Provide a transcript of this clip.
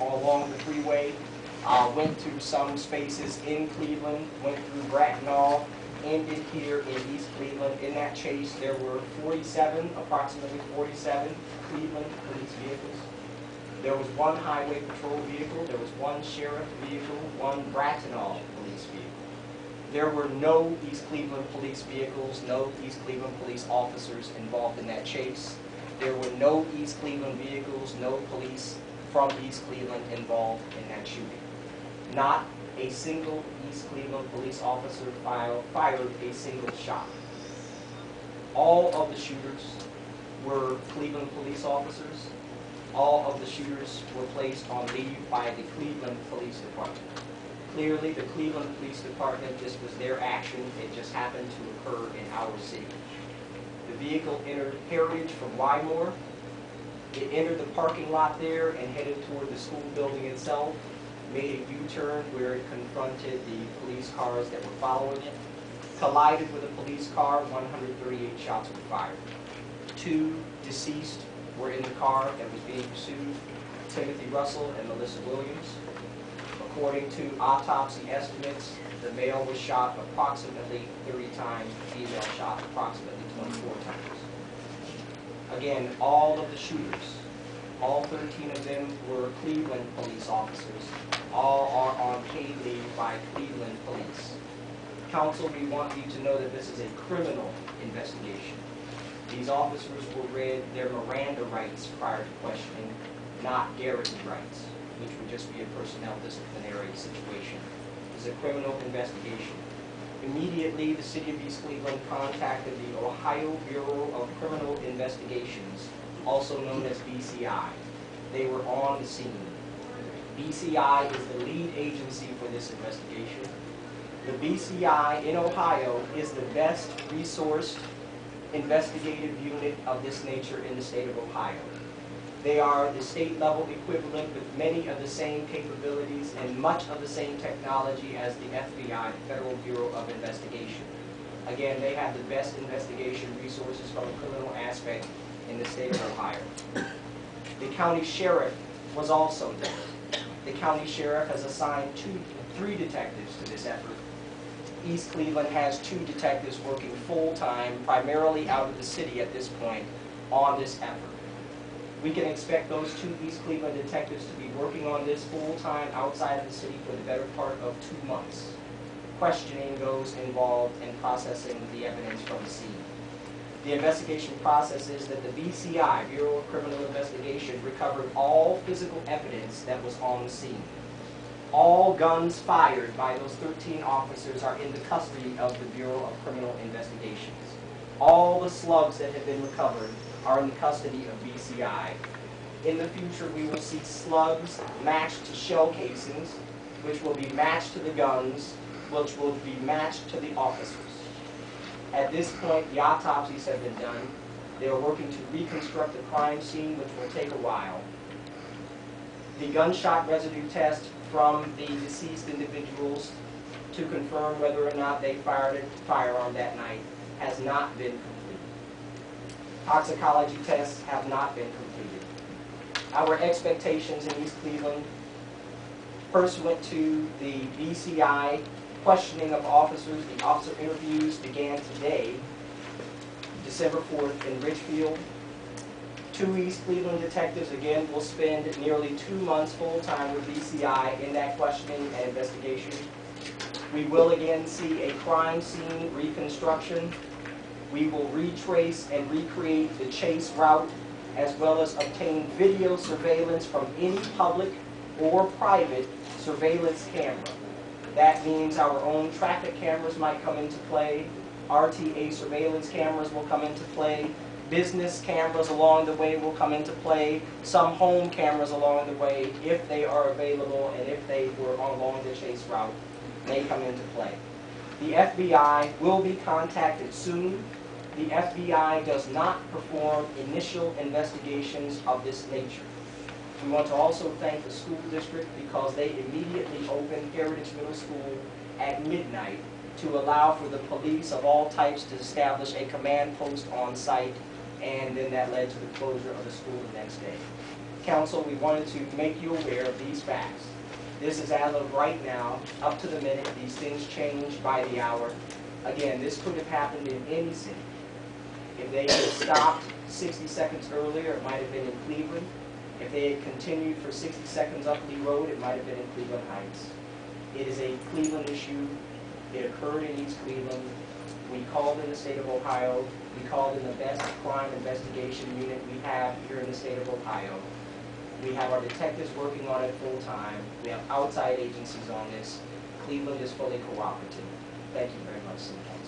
went along the freeway, went to some spaces in Cleveland, went through Bracknell, ended here in East Cleveland. In that chase, there were approximately 47 Cleveland police vehicles. There was one highway patrol vehicle, there was one sheriff vehicle, one Bracknell police vehicle. There were no East Cleveland police vehicles, no East Cleveland police officers involved in that chase. There were no East Cleveland vehicles, no police from East Cleveland involved in that shooting. Not a single East Cleveland police officer fired a single shot. All of the shooters were Cleveland police officers. All of the shooters were placed on leave by the Cleveland Police Department. Clearly, the Cleveland Police Department, this was their action. It just happened to occur in our city. The vehicle entered Heritage from Wymore. It entered the parking lot there and headed toward the school building itself, made a U-turn where it confronted the police cars that were following it, collided with a police car, 138 shots were fired. 2 deceased were in the car that was being pursued, Timothy Russell and Melissa Williams. According to autopsy estimates, the male was shot approximately 30 times, the female shot approximately 24 times. Again, all of the shooters, all 13 of them were Cleveland police officers. All are on paid leave by Cleveland police. Counsel, we want you to know that this is a criminal investigation. These officers were read their Miranda rights prior to questioning, not Garrison rights, which would just be a personnel disciplinary situation. It's a criminal investigation. Immediately, the City of East Cleveland contacted the Ohio Bureau of Criminal Investigations, also known as BCI. They were on the scene. BCI is the lead agency for this investigation. The BCI in Ohio is the best resourced investigative unit of this nature in the state of Ohio. They are the state-level equivalent with many of the same capabilities and much of the same technology as the FBI, the Federal Bureau of Investigation. Again, they have the best investigation resources from a criminal aspect in the state of Ohio. The county sheriff was also there. The county sheriff has assigned 3 detectives to this effort. East Cleveland has 2 detectives working full-time, primarily out of the city at this point, on this effort. We can expect those 2 East Cleveland detectives to be working on this full-time outside of the city for the better part of 2 months, questioning those involved in processing the evidence from the scene. The investigation process is that the BCI, Bureau of Criminal Investigation, recovered all physical evidence that was on the scene. All guns fired by those 13 officers are in the custody of the Bureau of Criminal Investigations. All the slugs that have been recovered are in the custody of BCI. In the future, we will see slugs matched to shell casings, which will be matched to the guns, which will be matched to the officers. At this point, the autopsies have been done. They are working to reconstruct the crime scene, which will take a while. The gunshot residue test from the deceased individuals to confirm whether or not they fired a firearm that night has not been completed. Toxicology tests have not been completed. Our expectations in East Cleveland first went to the BCI questioning of officers. The officer interviews began today, December 4th, in Richfield. 2 East Cleveland detectives, again, will spend nearly 2 months full-time with BCI in that questioning and investigation. We will again see a crime scene reconstruction. We will retrace and recreate the chase route, as well as obtain video surveillance from any public or private surveillance camera. That means our own traffic cameras might come into play, RTA surveillance cameras will come into play, business cameras along the way will come into play, some home cameras along the way, if they are available and if they were along the chase route, may come into play. The FBI will be contacted soon. The FBI does not perform initial investigations of this nature. We want to also thank the school district because they immediately opened Heritage Middle School at midnight to allow for the police of all types to establish a command post on site, and then that led to the closure of the school the next day. Council, we wanted to make you aware of these facts. This is as of right now, up to the minute. These things change by the hour. Again, this could have happened in any city. If they had stopped 60 seconds earlier, it might have been in Cleveland. If they had continued for 60 seconds up Lee Road, it might have been in Cleveland Heights. It is a Cleveland issue. It occurred in East Cleveland. We called in the state of Ohio. We called in the best crime investigation unit we have here in the state of Ohio. We have our detectives working on it full time. We have outside agencies on this. Cleveland is fully cooperative. Thank you very much, City Council.